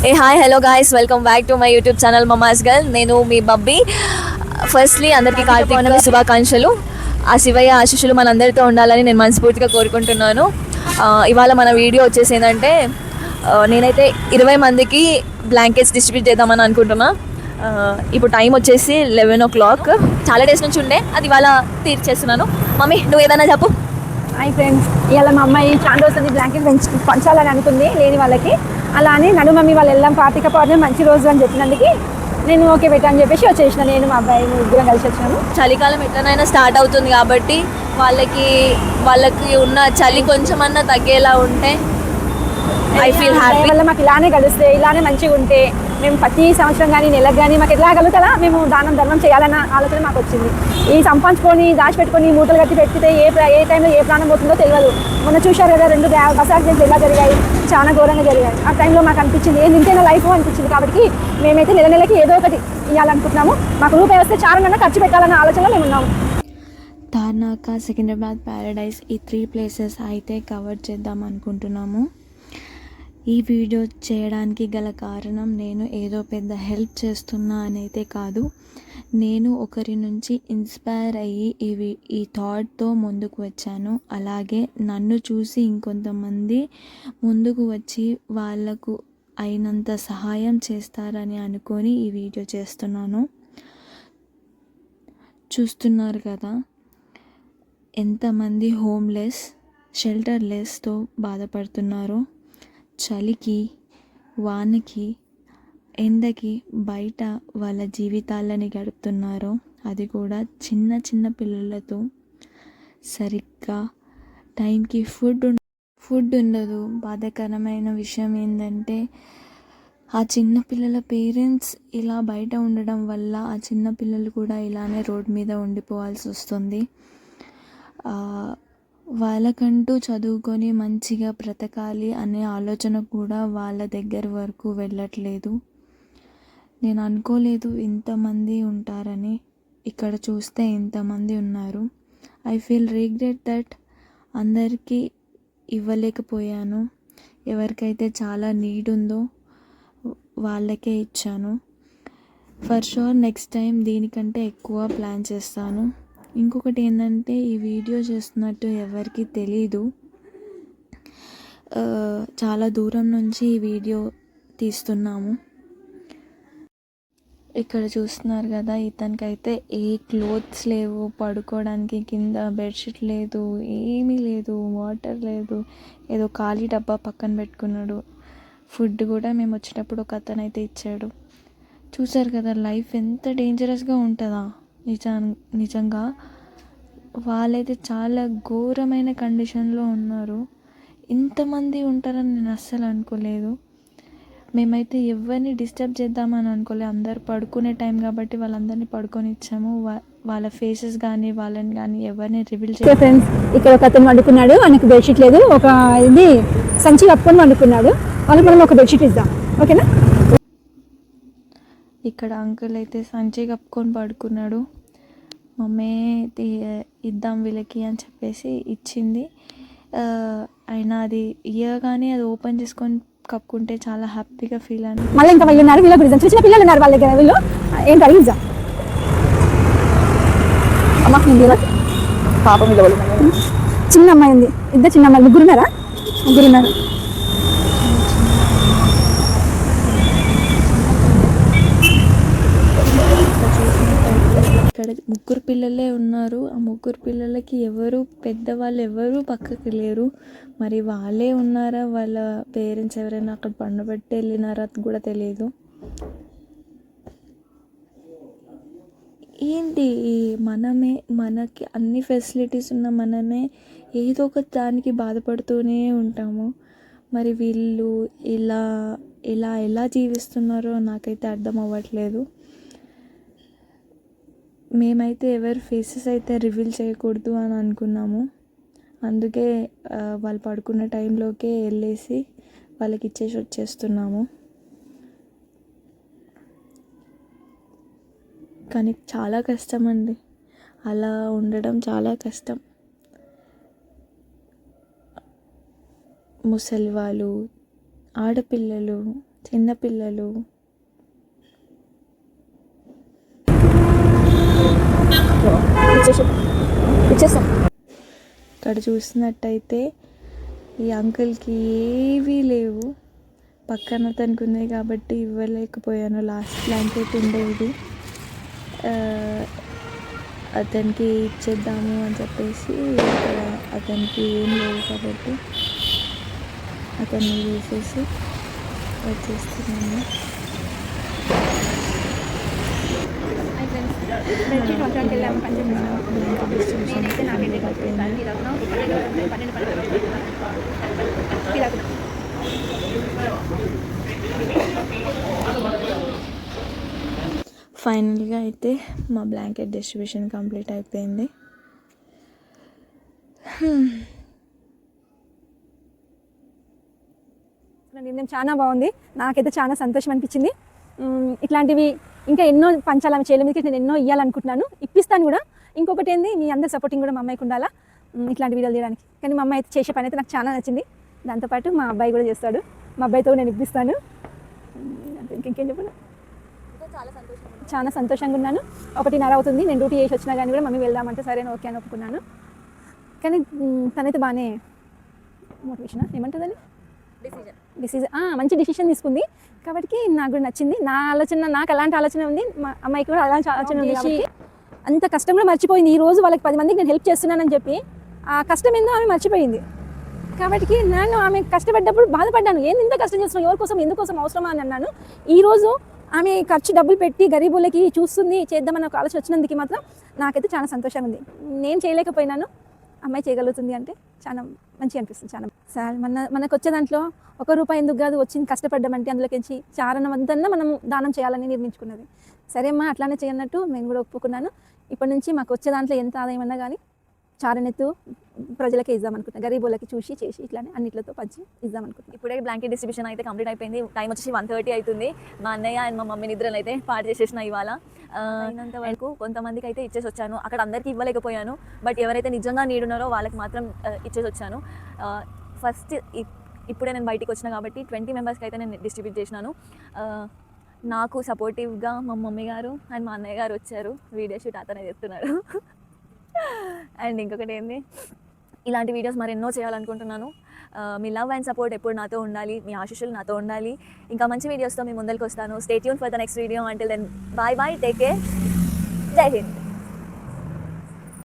A hi hello guys, welcome back to my YouTube channel Mama's girl. నేను మీ బబ్బీ. Firstly అందరికీ కార్తీక పౌర్ణమి శుభాకాంక్షలు. ఆ శివయ్య ఆశీస్సులు మనందరితో ఉండాలని నేను మనస్ఫూర్తిగా కోరుకుంటున్నాను. ఇవాళ మన వీడియో వచ్చేసి ఏంటంటే, నేనైతే 20 మందికి బ్లాంకెట్స్ డిస్ట్రిబ్యూట్ చేద్దామని అనుకుంటున్నా. ఇప్పుడు టైం వచ్చేసి 11 o'clock. చాలా డేస్ నుంచి ఉండే, అది ఇవాళ తీర్చేస్తున్నాను. మమ్మీ, నువ్వు ఏదైనా చెప్పు. హాయ్ ఫ్రెండ్స్, ఇవాళ మా అమ్మాయి చాలా రోజులు బ్లాంకెట్ పంచాలని అనుకుంది లేని వాళ్ళకి. అలా అని నడు మమ్మీ వాళ్ళు వెళ్ళాం, కార్తీక పౌర్ణమి మంచి రోజు అని చెప్పినందుకు నేను ఓకే పెట్టా అని చెప్పేసి వచ్చేసిన. నేను మా అబ్బాయి ముగ్గురం కలిసి వచ్చినాను. చలికాలం ఎట్లనైనా స్టార్ట్ అవుతుంది కాబట్టి వాళ్ళకి ఉన్న చలి కొంచెమన్నా తగ్గేలా ఉంటే ఐ ఫీల్ హ్యాపీ. వల్ల మాకు ఇలానే గడుస్తే, ఇలానే మంచిగా ఉంటే మేము ప్రతి సంవత్సరం కానీ నెలకు కానీ మాకు ఎట్లా కలుగుతుందా మేము ధర్మం చేయాలన్న ఆలోచన మాకు వచ్చింది. ఈ సంపాదించుకొని దాచిపెట్టుకొని మూటలు కట్టి పెట్టితే ఏ టైంలో ఏ ప్రాణం పోతుందో తెలియదు. మొన్న చూశారు కదా, 2 బస్ యాక్సిడెంట్స్ ఎలా జరిగాయి, చాలా ఘోరంగా జరిగాయి. ఆ టైంలో మాకు అనిపించింది ఏం తింటేనా లైఫ్ అనిపించింది. కాబట్టి మేమైతే నెలకి ఏదో ఒకటి ఇవ్వాలనుకుంటున్నాము. మాకు రూపాయి వస్తే చారునన్నా ఖర్చు పెట్టాలన్న ఆలోచనలో మేము ఉన్నాము. తార్నాక, సికింద్రాబాద్, ప్యారడైజ్ ఈ 3 ప్లేసెస్ అయితే కవర్ చేద్దాం అనుకుంటున్నాము. ఈ వీడియో చేయడానికి గల కారణం నేను ఏదో పెద్ద హెల్ప్ చేస్తున్నా అని అయితే కాదు. నేను ఒకరి నుంచి ఇన్స్పైర్ అయ్యి ఈ థాట్తో ముందుకు వచ్చాను. అలాగే నన్ను చూసి ఇంకొంతమంది ముందుకు వచ్చి వాళ్ళకు అయినంత సహాయం చేస్తారని అనుకొని ఈ వీడియో చేస్తున్నాను. చూస్తున్నారు కదా ఎంతమంది హోమ్లెస్, షెల్టర్లెస్తో బాధపడుతున్నారో. చలికి, వానకి, ఎండకి బయట వాళ్ళ జీవితాలని గడుపుతున్నారో, అది కూడా చిన్న చిన్న పిల్లలతో. సరిగ్గా టైంకి ఫుడ్ ఉండదు. బాధాకరమైన విషయం ఏంటంటే, ఆ చిన్న పిల్లల పేరెంట్స్ ఇలా బయట ఉండడం వల్ల ఆ చిన్న పిల్లలు కూడా ఇలానే రోడ్ మీద ఉండిపోవాల్సి వస్తుంది. వాళ్ళకంటూ చదువుకొని మంచిగా బ్రతకాలి అనే ఆలోచన కూడా వాళ్ళ దగ్గర వరకు వెళ్ళట్లేదు. నేను అనుకోలేదు ఇంతమంది ఉంటారని. ఇక్కడ చూస్తే ఇంతమంది ఉన్నారు. ఐ ఫీల్ రిగ్రెట్ దట్ అందరికీ ఇవ్వలేకపోయాను. ఎవరికైతే చాలా నీడ్ ఉందో వాళ్ళకే ఇచ్చాను. ఫర్ షూర్ నెక్స్ట్ టైం దీనికంటే ఎక్కువ ప్లాన్ చేస్తాను. ఇంకొకటి ఏంటంటే, ఈ వీడియో చేస్తున్నట్టు ఎవరికి తెలీదు. చాలా దూరం నుంచి ఈ వీడియో తీస్తున్నాము. ఇక్కడ చూస్తున్నారు కదా, ఇతనికైతే ఏ క్లోత్స్ లేవు, పడుకోవడానికి కింద బెడ్షీట్ లేదు, ఏమీ లేదు, వాటర్ లేదు, ఏదో ఖాళీ డబ్బా పక్కన పెట్టుకున్నాడు. ఫుడ్ కూడా మేము వచ్చేటప్పుడు ఒక అతను అయితే ఇచ్చాడు. చూసారు కదా లైఫ్ ఎంత డేంజరస్గా ఉంటుందా. నిజంగా వాళ్ళైతే చాలా ఘోరమైన కండిషన్లో ఉన్నారు. ఇంతమంది ఉంటారని నేను అస్సలు అనుకోలేదు. మేమైతే ఎవరిని డిస్టర్బ్ చేద్దామని అనుకోలేదు. అందరు పడుకునే టైం కాబట్టి వాళ్ళందరినీ పడుకొని ఇచ్చాము. వాళ్ళ ఫేసెస్ కానీ వాళ్ళని కానీ ఎవరిని రివీల్ చేయలేదు. ఫ్రెండ్స్, ఇక్కడ ఒక అతను వండుకున్నాడు, ఆయనకు బెడ్షీట్ లేదు. ఒక ఇది సంచి కప్పుకొని వండుకున్నాడు. వాళ్ళకి మనం ఒక బెడ్షీట్ ఇద్దాం, ఓకేనా? ఇక్కడ అంకుల్ అయితే సంచి కప్పుకొని పడుకున్నాడు. మమ్మీ ఇద్దాం వీళ్ళకి అని చెప్పేసి ఇచ్చింది. అయినా అది ఇయ్యగానే అది ఓపెన్ చేసుకొని కప్పుకుంటే చాలా హ్యాపీగా ఫీల్ అయింది. మళ్ళీ ఇంకా వీళ్ళు ఉన్నారు, వీళ్ళ గురించి చిన్న పిల్లలు ఉన్నారు వాళ్ళ దగ్గర. వీళ్ళు ఏంటి అడిగిద్దాం. అమ్మ పాప మీద చిన్న అమ్మాయి ఉంది, ఇద్దరు చిన్న అమ్మాయి. ముగ్గురు ఉన్నారు. ఇక్కడ 3 పిల్లలే ఉన్నారు. ఆ 3 పిల్లలకి పెద్దవాళ్ళు ఎవరు పక్కకి లేరు. మరి వాళ్ళే ఉన్నారా, వాళ్ళ పేరెంట్స్ ఎవరైనా అక్కడ పండబెట్టి వెళ్ళినారా అది కూడా తెలియదు. ఏంటి మనకి అన్ని ఫెసిలిటీస్ ఉన్న మనమే ఏదో ఒక దానికి బాధపడుతూనే ఉంటాము. మరి వీళ్ళు ఎలా జీవిస్తున్నారో నాకైతే అర్థం అవ్వట్లేదు. మేమైతే ఎవరి ఫేసెస్ అయితే రివీల్ చేయకూడదు అని అనుకున్నాము. అందుకే వాళ్ళు పడుకున్న టైంలోకే వెళ్ళేసి వాళ్ళకి ఇచ్చేసి వచ్చేస్తున్నాము. కానీ చాలా కష్టం అండి, అలా ఉండడం చాలా కష్టం. ముసలి వాళ్ళు, ఆడపిల్లలు, చిన్నపిల్లలు, ఇచ్చేస్తాం. ఇక్కడ చూసినట్టయితే ఈ అంకుల్కి ఏవీ లేవు. పక్కన అతనికి ఉన్నాయి కాబట్టి ఇవ్వలేకపోయాను. లాస్ట్ బ్లాంకెట్ ఉండేది, అతనికి ఇచ్చేద్దాము అని చెప్పేసి ఇక్కడ అతనికి ఏం లేవు కాబట్టి అతన్ని వేసేసి వచ్చేస్తున్నాను. ఫైనల్గా అయితే మా బ్లాంకెట్ డిస్ట్రిబ్యూషన్ కంప్లీట్ అయిపోయింది. నిర్ణయం చాలా బాగుంది, నాకైతే చాలా సంతోషం అనిపించింది. ఇట్లాంటివి ఇంకా ఎన్నో పంచాలి, ఆమె చేయల మీదకి నేను ఎన్నో ఇవ్వాలనుకుంటున్నాను, ఇప్పిస్తాను కూడా. ఇంకొకటి ఏంది, మీ అందరి సపోర్టింగ్ కూడా మా అమ్మాయికి ఉండాలా ఇట్లాంటి వీడియోలు చేయడానికి. కానీ మా అమ్మాయి అయితే చేసే పని అయితే నాకు చాలా నచ్చింది. దాంతోపాటు మా అబ్బాయి కూడా చేస్తాడు, మా అబ్బాయితో నేను ఇప్పిస్తాను. ఇంకేం చెప్పను, చాలా సంతోషంగా ఉన్నాను. 1:30 అవుతుంది, నేను డ్యూటీ చేసి వచ్చినా కానీ కూడా మమ్మీ వెళ్దామంటే సరే ఓకే అని ఒప్పుకున్నాను. కానీ తనైతే బాగానే మోటివేషన్ ఏమంటుందని డిసిజన్ మంచి డిసిషన్ తీసుకుంది కాబట్టి నాకు కూడా నచ్చింది. నా ఆలోచన, నాకు అలాంటి ఆలోచన ఉంది, మా అమ్మాయికి కూడా అలాంటి ఆలోచన ఉంది కాబట్టి అంత కష్టం కూడా మర్చిపోయింది. ఈ రోజు వాళ్ళకి 10 మందికి నేను హెల్ప్ చేస్తున్నానని చెప్పి ఆ కష్టం ఏందో ఆమె మర్చిపోయింది. కాబట్టి నేను ఆమె కష్టపడ్డప్పుడు బాధపడ్డాను, ఏంది ఇంత కష్టం చేస్తున్నాను, ఎవరి కోసం, ఎందుకోసం, అవసరమా అని అన్నాను. ఈరోజు ఆమె ఖర్చు డబ్బులు పెట్టి గరీబులకి చూస్తుంది, చేద్దామని ఒక ఆలోచన వచ్చినందుకు మాత్రం నాకైతే చాలా సంతోషంగా ఉంది. నేను చేయలేకపోయినాను, అమ్మాయి చేయగలుగుతుంది అంటే చాలా మంచిగా అనిపిస్తుంది. చాలా సార్ మనకు వచ్చే దాంట్లో ₹1 ఎందుకు కాదు వచ్చింది, కష్టపడ్డామంటే అందులోకించి చారణవంతన్నా మనం దానం చేయాలని నిర్ణయించుకున్నది. సరే అమ్మా అట్లానే చేయన్నట్టు మేము కూడా ఒప్పుకున్నాను. ఇప్పటి నుంచి మాకు వచ్చే దాంట్లో ఎంత ఆదాయం అన్నా కానీ చారణెత్తు ప్రజలకే ఇద్దామనుకుంటున్నాను, గరీబులకి చూసి చేసి ఇట్లానే అన్నిట్లతో పంచి ఇద్దామనుకుంటున్నాను. ఇప్పుడే బ్లాంకెట్ డిస్ట్రిబ్యూషన్ అయితే కంప్లీట్ అయిపోయింది. టైం వచ్చేసి 1:30 అవుతుంది. మా అన్నయ్య అండ్ మా మమ్మీ నిద్రలు అయితే పాటు చేసేసిన ఇవాళ. అయినంత వరకు కొంతమందికి అయితే ఇచ్చేసి వచ్చాను, అక్కడ అందరికీ ఇవ్వలేకపోయాను. బట్ ఎవరైతే నిజంగా నీడ్ ఉన్నారో వాళ్ళకి మాత్రం ఇచ్చేసి వచ్చాను. ఫస్ట్ ఇప్పుడే నేను బయటికి వచ్చినా కాబట్టి 20 మెంబర్స్కి అయితే నేను డిస్ట్రిబ్యూట్ చేసినాను. నాకు సపోర్టివ్గా మా మమ్మీ గారు అండ్ మా అన్నయ్య గారు వచ్చారు, వీడియో షూట్ అతనే చేస్తున్నాడు. అండ్ ఇంకొకటి ఏంది, ఇలాంటి వీడియోస్ మరెన్నో చేయాలనుకుంటున్నాను. మీ లవ్ అండ్ సపోర్ట్ ఎప్పుడు నాతో ఉండాలి, మీ ఆశీస్సులు నాతో ఉండాలి. ఇంకా మంచి వీడియోస్తో మీ ముందరికి వస్తాను. Stay tune for the next video. Until then bye bye, take care, Jai Hind.